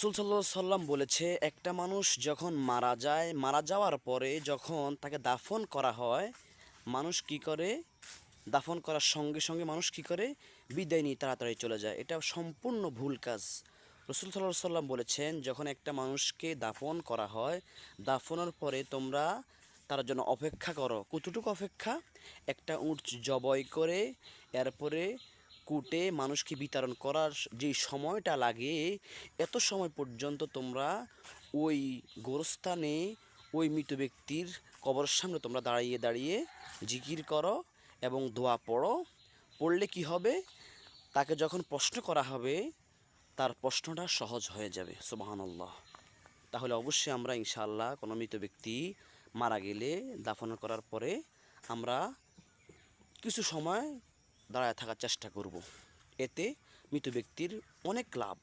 রাসূল সাল্লাল্লাহু আলাইহি সাল্লাম বলেছে, একটা মানুষ যখন মারা যায়, মারা যাওয়ার পরে যখন তাকে দাফন করা হয়, মানুষ কি করে? দাফন করার সঙ্গে সঙ্গে মানুষ কি করে? বিদায় নিয়ে তাড়াতাড়ি চলে যায়। এটা সম্পূর্ণ ভুল কাজ। রাসূল সাল্লাল্লাহু আলাইহি সাল্লাম বলেছেন, যখন একটা মানুষকে দাফন করা হয়, দাফনের পরে তোমরা তার জন্য অপেক্ষা করো। কতটুকু অপেক্ষা? একটা উট জবাই করে এরপরে কুটে মানুষকে বিতরণ করার যে সময়টা লাগে, এত সময় পর্যন্ত তোমরা ওই গোরস্থানে ওই মৃত ব্যক্তির কবরের সামনে তোমরা দাঁড়িয়ে দাঁড়িয়ে জিকির করো এবং দোয়া পড়ো। পড়লে কি হবে? তাকে যখন প্রশ্ন করা হবে, তার প্রশ্নটা সহজ হয়ে যাবে। সুবহানাল্লাহ। তাহলে অবশ্যই আমরা ইনশাআল্লাহ কোনো মৃত ব্যক্তি মারা গেলে দাফন করার পরে আমরা কিছু সময় দাঁড়ায় থাকার চেষ্টা করব। এতে মৃত ব্যক্তির অনেক লাভ।